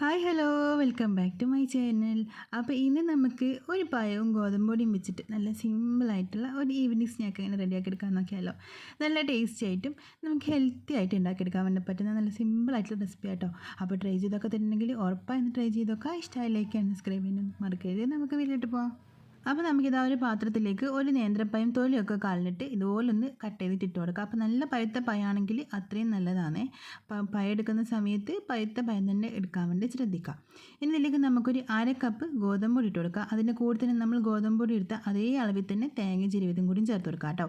Hi hello welcome back to my channel. അപ്പോൾ ഇന്ന് നമുക്ക് ഒരു പഴവും ഗോതമ്പൊടിയും വെച്ചിട്ട് നല്ല സിമ്പിളായിട്ടുള്ള ഒരു ഈവനിങ് സ്നാക്ക് എങ്ങനെ റെഡിയാക്കി എടുക്കാൻ നോക്കിയാലോ. നല്ല ടേസ്റ്റി ആയിട്ടും നമുക്ക് ഹെൽത്തി ആയിട്ട് ഉണ്ടാക്കിയെടുക്കാൻ വേണ്ടി പറ്റുന്ന നല്ല സിമ്പിളായിട്ടുള്ള റെസിപ്പി ആട്ടോ. അപ്പോൾ ട്രൈ ചെയ്തൊക്കെ തരുന്നുണ്ടെങ്കിൽ ഉറപ്പായി ട്രൈ ചെയ്തൊക്കെ ഇഷ്ടമായി ലൈക്ക് ചെയ്യാൻ സബ്സ്ക്രൈബ് ചെയ്യാനും മറക്കരുത്. നമുക്ക് വീട്ടിലോട്ട് പോകാം. അപ്പോൾ നമുക്കിതാ ഒരു പാത്രത്തിലേക്ക് ഒരു നേന്ത്രപ്പഴം തൊലിയൊക്കെ കളഞ്ഞിട്ട് ഇതുപോലൊന്ന് കട്ട് ചെയ്തിട്ട് ഇട്ട് കൊടുക്കുക. അപ്പോൾ നല്ല പഴുത്ത പഴമാണെങ്കിൽ അത്രയും നല്ലതാണ്. പഴം എടുക്കുന്ന സമയത്ത് പഴുത്ത പഴം തന്നെ എടുക്കാൻ വേണ്ടി ശ്രദ്ധിക്കുക. ഇനി ഇതിലേക്ക് നമുക്കൊരു 1/2 കപ്പ് ഗോതമ്പൊടി ഇട്ട് കൊടുക്കുക. അതിൻ്റെ കൂടെ തന്നെ നമ്മൾ ഗോതമ്പൊടി എടുത്ത അതേ അളവിൽ തന്നെ തേങ്ങ ചിരവിയതും കൂടി ചേർത്ത് കൊടുക്കുക കേട്ടോ.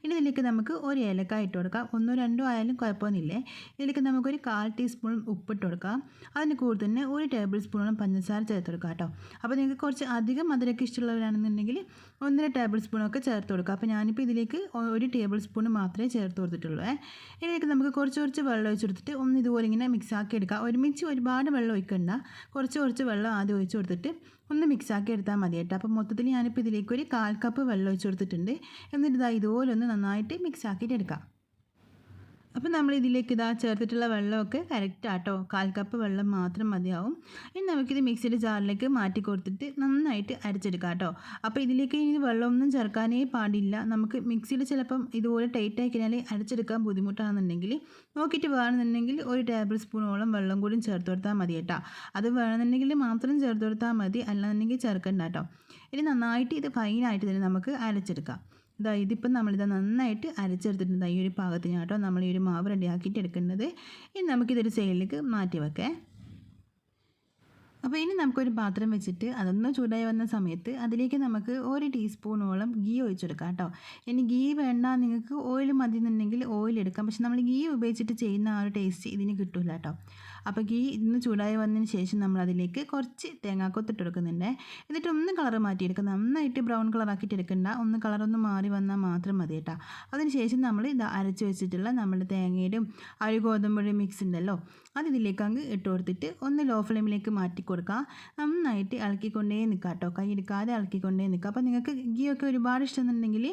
ഇനി ഇതിലേക്ക് നമുക്ക് ഒരു ഏലക്കായ ഇട്ട് കൊടുക്കാം. 1-2 ആയാലും കുഴപ്പമൊന്നുമില്ലേ. ഇതിലേക്ക് നമുക്കൊരു 1/4 ടീസ്പൂൺ ഉപ്പിട്ട് കൊടുക്കാം. അതിന് കൂടെ തന്നെ 1 ടേബിൾ സ്പൂണോളം പഞ്ചസാര ചേർത്ത് കൊടുക്കുക കേട്ടോ. അപ്പോൾ നിങ്ങൾക്ക് കുറച്ച് അധികം മധുരമൊക്കെ ഇഷ്ടമുള്ളവരാണെന്നുണ്ടെങ്കിൽ 1.5 ടേബിൾ സ്പൂണൊക്കെ ചേർത്ത് കൊടുക്കുക. അപ്പോൾ ഞാനിപ്പോൾ ഇതിലേക്ക് 1 ടേബിൾ സ്പൂൺ മാത്രമേ ചേർത്ത് കൊടുത്തിട്ടുള്ളൂ. ഇതിലേക്ക് നമുക്ക് കുറച്ച് വെള്ളം ഒഴിച്ച് കൊടുത്തിട്ട് ഒന്ന് ഇതുപോലെ ഇങ്ങനെ മിക്സ് ആക്കി എടുക്കുക. ഒരുമിച്ച് ഒരുപാട് വെള്ളം ഒഴിക്കണ്ട, കുറച്ച് വെള്ളം ആദ്യം ഒഴിച്ച് കൊടുത്തിട്ട് ഒന്ന് മിക്സാക്കി എടുത്താൽ മതി കേട്ടോ. അപ്പോൾ മൊത്തത്തിൽ ഞാനിപ്പോൾ ഇതിലേക്ക് ഒരു 1/4 കപ്പ് വെള്ളം ഒഴിച്ച് കൊടുത്തിട്ടുണ്ട്. എന്നിട്ട് ഇതുപോലെ ഒന്ന് നന്നായിട്ട് മിക്സ് ആക്കിയിട്ട് എടുക്കാം. അപ്പോൾ നമ്മൾ ഇതിലേക്ക് ചേർത്തിട്ടുള്ള വെള്ളമൊക്കെ കറക്റ്റ് ആട്ടോ. 1/4 കപ്പ് വെള്ളം മാത്രം മതിയാവും. ഇനി നമുക്കിത് മിക്സിയുടെ ജാറിലേക്ക് മാറ്റി കൊടുത്തിട്ട് നന്നായിട്ട് അരച്ചെടുക്കാം കേട്ടോ. അപ്പോൾ ഇതിലേക്ക് ഇനി വെള്ളമൊന്നും ചേർക്കാനേ പാടില്ല. നമുക്ക് മിക്സിയിൽ ചിലപ്പം ഇതുപോലെ ടൈറ്റായി കഴിഞ്ഞാൽ അരച്ചെടുക്കാൻ ബുദ്ധിമുട്ടാണെന്നുണ്ടെങ്കിൽ നോക്കിയിട്ട് വേണമെന്നുണ്ടെങ്കിൽ 1 ടേബിൾ സ്പൂണോളം വെള്ളം കൂടി ചേർത്ത് കൊടുത്താൽ മതി കേട്ടോ. അത് വേണമെന്നുണ്ടെങ്കിൽ മാത്രം ചേർത്ത് കൊടുത്താൽ മതി, അല്ലാന്നുണ്ടെങ്കിൽ ചേർക്കണ്ട കേട്ടോ. ഇനി നന്നായിട്ട് ഇത് ഫൈനായിട്ട് തന്നെ നമുക്ക് അരച്ചെടുക്കാം. ഇതിപ്പം നമ്മളിത് നന്നായിട്ട് അരച്ചെടുത്തിട്ടുണ്ട്. ഈ ഒരു പാകത്തിന് കേട്ടോ നമ്മൾ ഈ ഒരു മാവ് റെഡിയാക്കിയിട്ട് എടുക്കുന്നത്. ഇനി നമുക്കിതൊരു സൈഡിലേക്ക് മാറ്റി വെക്കാം. അപ്പോൾ ഇനി നമുക്കൊരു പാത്രം വെച്ചിട്ട് അതൊന്ന് ചൂടായി വന്ന സമയത്ത് അതിലേക്ക് നമുക്ക് 1 ടീസ്പൂണോളം ഗീ ഒഴിച്ചെടുക്കാം കേട്ടോ. ഇനി ഗീ വേണ്ട, നിങ്ങൾക്ക് ഓയിൽ മതി എന്നുണ്ടെങ്കിൽ ഓയിൽ എടുക്കാം. പക്ഷെ നമ്മൾ ഗീ ഉപയോഗിച്ചിട്ട് ചെയ്യുന്ന ആ ഒരു ടേസ്റ്റ് ഇതിന് കിട്ടില്ല കേട്ടോ. അപ്പോൾ ഗീ ഇന്ന് ചൂടായി വന്നതിന് ശേഷം നമ്മൾ അതിലേക്ക് കുറച്ച് തേങ്ങാക്കൊത്തിട്ട് കൊടുക്കുന്നുണ്ട്. എന്നിട്ട് ഒന്ന് കളർ മാറ്റിയെടുക്കുക. നന്നായിട്ട് ബ്രൗൺ കളറാക്കിയിട്ട് എടുക്കണ്ട, ഒന്ന് കളറൊന്ന് മാറി വന്നാൽ മാത്രം മതി കേട്ടോ. അതിന് ശേഷം നമ്മൾ ഇത് അരച്ച് വെച്ചിട്ടുള്ള നമ്മുടെ തേങ്ങയുടെയും ആ ഒരു ഗോതമ്പൊടി മിക്സ് ഉണ്ടല്ലോ, അത് ഇതിലേക്ക് അങ്ങ് ഇട്ട് കൊടുത്തിട്ട് ഒന്ന് ലോ ഫ്ലെയിമിലേക്ക് മാറ്റി കൊടുക്കുക. നന്നായിട്ട് ഇളക്കിക്കൊണ്ടേ നിൽക്കുക കേട്ടോ, കൈ എടുക്കാതെ ഇളക്കിക്കൊണ്ടേ നിൽക്കുക. അപ്പോൾ നിങ്ങൾക്ക് ഗീ ഒക്കെ ഒരുപാട് ഇഷ്ടമെന്നുണ്ടെങ്കിൽ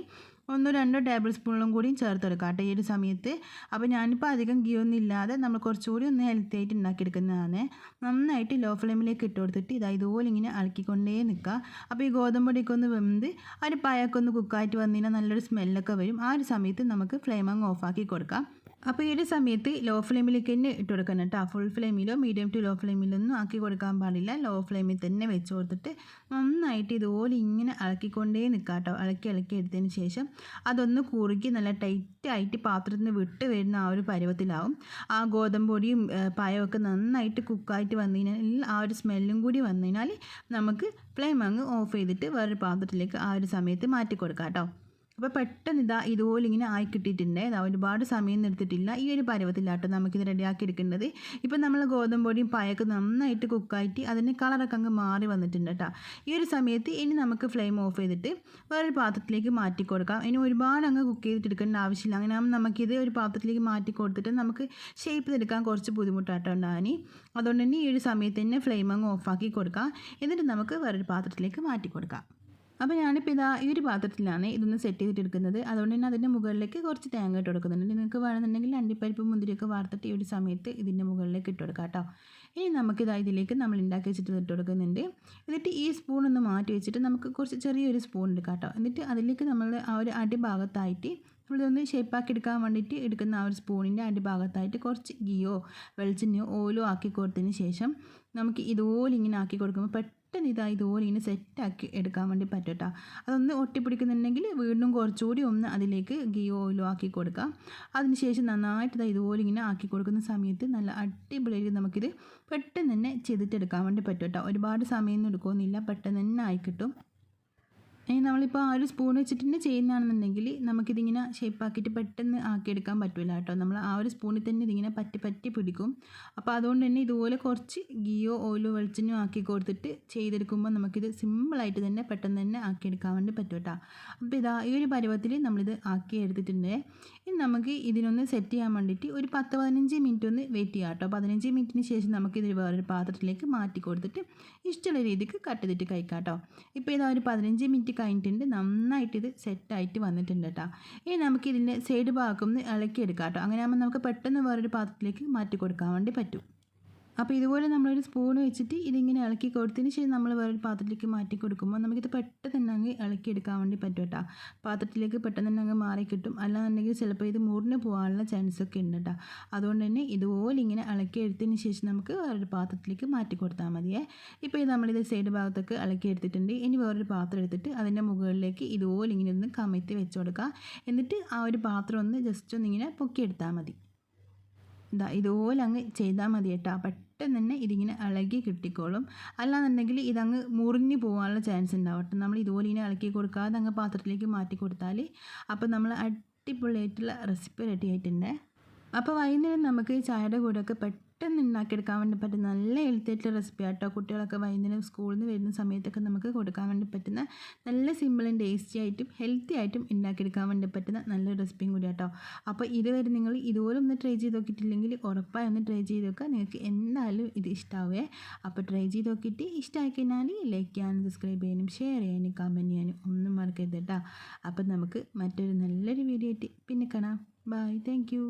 1-2 ടേബിൾ സ്പൂണും കൂടിയും ചേർത്ത് കൊടുക്കുക കേട്ടോ ഈ ഒരു സമയത്ത്. അപ്പോൾ ഞാനിപ്പോൾ അധികം ഗീ ഒന്നും ഇല്ലാതെ നമ്മൾ കുറച്ചുകൂടി ഒന്ന് ഹെൽത്തി ആയിട്ട് ഉണ്ടാക്കിയെടുക്കുന്നതാണ്. നന്നായിട്ട് ലോ ഫ്ലെയിമിലേക്ക് ഇട്ട് കൊടുത്തിട്ട് ഇതുപോലെ ഇങ്ങനെ ഇളക്കിക്കൊണ്ടേ നിൽക്കുക. അപ്പോൾ ഈ ഗോതമ്പൊടിയൊക്കെ ഒന്ന് വെന്ത് ആ ഒരു പഴമൊക്കെ ഒന്ന് കുക്കായിട്ട് വന്നു കഴിഞ്ഞാൽ നല്ലൊരു സ്മെല്ലൊക്കെ വരും. ആ ഒരു സമയത്ത് നമുക്ക് ഫ്ലെയിം അങ്ങ് ഓഫാക്കി കൊടുക്കാം. അപ്പോൾ ഈ ഒരു സമയത്ത് ലോ ഫ്ലെയിമിലേക്ക് തന്നെ ഇട്ട് കൊടുക്കണം കേട്ടോ. ഫുൾ ഫ്ലെയിമിലോ മീഡിയം ടു ലോ ഫ്ലെയിമിലൊന്നും ആക്കി കൊടുക്കാൻ പാടില്ല. ലോ ഫ്ലെയിമിൽ തന്നെ വെച്ച് കൊടുത്തിട്ട് നന്നായിട്ട് ഇതുപോലെ ഇങ്ങനെ ഇളക്കിക്കൊണ്ടേ നിൽക്കുക കേട്ടോ. ഇളക്കി എടുത്തതിന് ശേഷം അതൊന്ന് കുറുക്കി നല്ല ടൈറ്റായിട്ട് പാത്രത്തിൽ നിന്ന് വിട്ട് വരുന്ന ആ ഒരു പരുവത്തിലാവും. ആ ഗോതമ്പൊടിയും പഴമൊക്കെ നന്നായിട്ട് കുക്കായിട്ട് വന്നു കഴിഞ്ഞാൽ ആ ഒരു സ്മെല്ലും കൂടി വന്നു കഴിഞ്ഞാൽ നമുക്ക് ഫ്ലെയിം അങ്ങ് ഓഫ് ചെയ്തിട്ട് വേറൊരു പാത്രത്തിലേക്ക് ആ ഒരു സമയത്ത് മാറ്റി കൊടുക്കാം കേട്ടോ. അപ്പോൾ പെട്ടെന്ന് ഇതുപോലെ ഇങ്ങനെ ആയി കിട്ടിയിട്ടുണ്ട്. ഒരുപാട് സമയം എടുത്തിട്ടില്ല. ഈ ഒരു പരുവത്തിലാട്ടോ നമുക്കിത് റെഡിയാക്കി എടുക്കേണ്ടത്. ഇപ്പം നമ്മൾ ഗോതമ്പൊടിയും പഴമൊക്കെ നന്നായിട്ട് കുക്കായിട്ട് അതിൻ്റെ കളറൊക്കെ അങ്ങ് മാറി വന്നിട്ടുണ്ട് കേട്ടോ. ഈ ഒരു സമയത്ത് ഇനി നമുക്ക് ഫ്ലെയിം ഓഫ് ചെയ്തിട്ട് വേറൊരു പാത്രത്തിലേക്ക് മാറ്റി കൊടുക്കാം. ഇനി ഒരുപാട് അങ്ങ് കുക്ക് ചെയ്തിട്ട് എടുക്കേണ്ട ആവശ്യമില്ല. അങ്ങനെ ആകുമ്പോൾ നമുക്കിത് ഒരു പാത്രത്തിലേക്ക് മാറ്റി കൊടുത്തിട്ട് നമുക്ക് ഷേപ്പ് ചെയ്തെടുക്കാൻ കുറച്ച് ബുദ്ധിമുട്ടാട്ടോ ഉണ്ടാകും. അതുകൊണ്ട് തന്നെ ഈ ഒരു സമയത്ത് തന്നെ ഫ്ലെയിം അങ്ങ് ഓഫാക്കി കൊടുക്കാം. എന്നിട്ട് നമുക്ക് വേറൊരു പാത്രത്തിലേക്ക് മാറ്റി കൊടുക്കാം. അപ്പോൾ ഞാനിപ്പോൾ ഈ ഒരു പാത്രത്തിലാണ് ഇതൊന്ന് സെറ്റ് ചെയ്തിട്ട് എടുക്കുന്നത്. അതുകൊണ്ട് തന്നെ അതിൻ്റെ മുകളിലേക്ക് കുറച്ച് തേങ്ങ ഇട്ട് കൊടുക്കുന്നുണ്ട്. നിങ്ങൾക്ക് വേണമെന്നുണ്ടെങ്കിൽ അണ്ടിപ്പരിപ്പ് മുന്തിരിയൊക്കെ വാർത്തിട്ട് ഈ ഒരു സമയത്ത് ഇതിൻ്റെ മുകളിലേക്ക് ഇട്ട് കൊടുക്കാം കേട്ടോ. ഇനി നമുക്കിത് ഇതിലേക്ക് നമ്മൾ ഉണ്ടാക്കി വെച്ചിട്ട് ഇട്ട് കൊടുക്കുന്നുണ്ട്. എന്നിട്ട് ഈ സ്പൂൺ ഒന്ന് മാറ്റി വെച്ചിട്ട് നമുക്ക് കുറച്ച് ചെറിയൊരു സ്പൂൺ എടുക്കാം കേട്ടോ. എന്നിട്ട് അതിലേക്ക് നമ്മൾ ആ ഒരു അടിഭാഗത്തായിട്ട് നമ്മളിതൊന്ന് ഷേപ്പാക്കി എടുക്കാൻ വേണ്ടിയിട്ട് എടുക്കുന്ന ആ ഒരു സ്പൂണിൻ്റെ അടിഭാഗത്തായിട്ട് കുറച്ച് ഗീയോ വെളിച്ചെണ്ണയോ ഓയിലോ ആക്കി കൊടുത്തതിന് ശേഷം നമുക്ക് ഇതുപോലെ ഇങ്ങനെ ആക്കി കൊടുക്കുമ്പോൾ പെട്ടെന്ന് ഇതുപോലെ ഇങ്ങനെ സെറ്റാക്കി എടുക്കാൻ വേണ്ടി പറ്റും കേട്ടോ. അതൊന്ന് ഒട്ടിപ്പിടിക്കുന്നുണ്ടെങ്കിൽ വീണ്ടും കുറച്ചുകൂടി ഒന്ന് അതിലേക്ക് ഗീയോ ഓയിലോ ആക്കി കൊടുക്കാം. അതിനുശേഷം നന്നായിട്ട് ഇതുപോലെ ഇങ്ങനെ ആക്കി കൊടുക്കുന്ന സമയത്ത് നല്ല അടിപൊളിയായിട്ട് നമുക്കിത് പെട്ടെന്ന് തന്നെ ചെയ്തിട്ടെടുക്കാൻ വേണ്ടി പറ്റും കേട്ടോ. ഒരുപാട് സമയമൊന്നും എടുക്കുന്നില്ല, പെട്ടെന്ന് തന്നെ ആയി കിട്ടും. ഇനി നമ്മളിപ്പോൾ ആ ഒരു സ്പൂൺ വെച്ചിട്ട് തന്നെ ചെയ്യുന്നതാണെന്നുണ്ടെങ്കിൽ നമുക്കിതിങ്ങനെ ഷേപ്പാക്കിയിട്ട് പെട്ടെന്ന് ആക്കിയെടുക്കാൻ പറ്റില്ല കേട്ടോ. നമ്മൾ ആ ഒരു സ്പൂണിൽ തന്നെ ഇതിങ്ങനെ പറ്റി പിടിക്കും. അപ്പോൾ അതുകൊണ്ട് തന്നെ ഇതുപോലെ കുറച്ച് ഗീയോ ഓയിലോ വെളിച്ചെണ്ണയോ ആക്കി കൊടുത്തിട്ട് ചെയ്തെടുക്കുമ്പോൾ നമുക്കിത് സിമ്പിളായിട്ട് തന്നെ പെട്ടെന്ന് തന്നെ ആക്കിയെടുക്കാൻ വേണ്ടി പറ്റും കേട്ടോ. അപ്പോൾ ഈ ഒരു പരുവത്തിൽ നമ്മളിത് ആക്കി എടുത്തിട്ടുണ്ട്. ഇനി നമുക്ക് ഇതിനൊന്ന് സെറ്റ് ചെയ്യാൻ വേണ്ടിയിട്ട് ഒരു 10-15 മിനിറ്റ് ഒന്ന് വെയിറ്റ് ചെയ്യാം കേട്ടോ. 15 മിനിറ്റിന് ശേഷം നമുക്കിത് വേറൊരു പാത്രത്തിലേക്ക് മാറ്റി കൊടുത്തിട്ട് ഇഷ്ടമുള്ള രീതിക്ക് കട്ട് ചെയ്തിട്ട് കഴിക്കാം കേട്ടോ. ഇപ്പോൾ ഒരു 15 മിനിറ്റ് കഴിഞ്ഞിട്ടുണ്ട്. നന്നായിട്ട് ഇത് സെറ്റായിട്ട് വന്നിട്ടുണ്ട് കേട്ടോ. ഇനി നമുക്ക് ഇതിൻ്റെ സൈഡ് ഭാഗം ഒന്ന് ഇളക്കിയെടുക്കാം കേട്ടോ. അങ്ങനെ ആകുമ്പോൾ നമുക്ക് പെട്ടെന്ന് വേറൊരു പാത്രത്തിലേക്ക് മാറ്റി കൊടുക്കാൻ വേണ്ടി പറ്റും. അപ്പോൾ ഇതുപോലെ നമ്മളൊരു സ്പൂൺ വെച്ചിട്ട് ഇതിങ്ങനെ ഇളക്കി കൊടുത്തതിന് ശേഷം നമ്മൾ വേറൊരു പാത്രത്തിലേക്ക് മാറ്റി കൊടുക്കുമ്പോൾ നമുക്കിത് പെട്ടെന്ന് തന്നെ അങ്ങ് ഇളക്കിയെടുക്കാൻ വേണ്ടി പറ്റും കേട്ടോ. പാത്രത്തിലേക്ക് പെട്ടെന്ന് തന്നെ അങ്ങ് മാറി കിട്ടും. അല്ലാന്നുണ്ടെങ്കിൽ ചിലപ്പോൾ ഇത് മുറിഞ്ഞ് പോകാനുള്ള ചാൻസ് ഒക്കെ ഉണ്ട് കേട്ടോ. അതുകൊണ്ട് തന്നെ ഇതുപോലെ ഇങ്ങനെ ഇളക്കിയെടുത്തതിന് ശേഷം നമുക്ക് വേറൊരു പാത്രത്തിലേക്ക് മാറ്റി കൊടുത്താൽ മതിയേ. ഇപ്പോൾ ഇത് നമ്മളിത് സൈഡ് ഭാഗത്തൊക്കെ ഇളക്കിയെടുത്തിട്ടുണ്ട്. ഇനി വേറൊരു പാത്രം എടുത്തിട്ട് അതിൻ്റെ മുകളിലേക്ക് ഇതുപോലെ ഇങ്ങനെ ഒന്ന് കമഴ്ത്തി വെച്ച് കൊടുക്കുക. എന്നിട്ട് ആ ഒരു പാത്രം ഒന്ന് ജസ്റ്റ് ഒന്നിങ്ങനെ പൊക്കിയെടുത്താൽ മതി. ഇതുപോലെ അങ്ങ് ചെയ്താൽ മതി കേട്ടോ. പെട്ടെന്ന് തന്നെ ഇതിങ്ങനെ ഇളകി കിട്ടിക്കോളും. അല്ലാന്നുണ്ടെങ്കിൽ ഇതങ്ങ് മുറിഞ്ഞ് പോകാനുള്ള ചാൻസ് ഉണ്ടാവും കേട്ടോ. നമ്മൾ ഇതുപോലെ ഇങ്ങനെ ഇളക്കി കൊടുക്കാതെ അങ്ങ് പാത്രത്തിലേക്ക് മാറ്റി കൊടുത്താൽ അപ്പോൾ നമ്മൾ അടിപൊളിയായിട്ടുള്ള റെസിപ്പി റെഡി ആയിട്ടുണ്ട്. അപ്പോൾ വൈകുന്നേരം നമുക്ക് ചായയുടെ കൂടെയൊക്കെ പെട്ടെന്ന് ഉണ്ടാക്കിയെടുക്കാൻ വേണ്ടി പറ്റുന്ന നല്ല ഹെൽത്തി ആയിട്ടുള്ള റെസിപ്പി ആട്ടോ. കുട്ടികളൊക്കെ വൈകുന്നേരം സ്കൂളിൽ നിന്ന് വരുന്ന സമയത്തൊക്കെ നമുക്ക് കൊടുക്കാൻ വേണ്ടി പറ്റുന്ന നല്ല സിമ്പിളും ടേസ്റ്റി ആയിട്ടും ഹെൽത്തി ആയിട്ടും ഉണ്ടാക്കിയെടുക്കാൻ വേണ്ടി പറ്റുന്ന നല്ലൊരു റെസിപ്പിയും കൂടി ആട്ടോ. അപ്പോൾ ഇതുവരെ നിങ്ങൾ ഇതുപോലെ ഒന്ന് ട്രൈ ചെയ്ത് നോക്കിയിട്ടില്ലെങ്കിൽ ഉറപ്പായി ഒന്ന് ട്രൈ ചെയ്ത് നോക്കുക. നിങ്ങൾക്ക് എന്തായാലും ഇത് ഇഷ്ടമാവേ. അപ്പോൾ ട്രൈ ചെയ്ത് നോക്കിയിട്ട് ഇഷ്ടമായി കഴിഞ്ഞാൽ ലൈക്ക് ചെയ്യാനും സബ്സ്ക്രൈബ് ചെയ്യാനും ഷെയർ ചെയ്യാനും കമൻറ്റ് ചെയ്യാനും ഒന്നും മറക്കരുത് കേട്ടോ. അപ്പോൾ നമുക്ക് മറ്റൊരു നല്ലൊരു വീഡിയോ ആയിട്ട് പിന്നെ കാണാം. ബൈ. Thank you.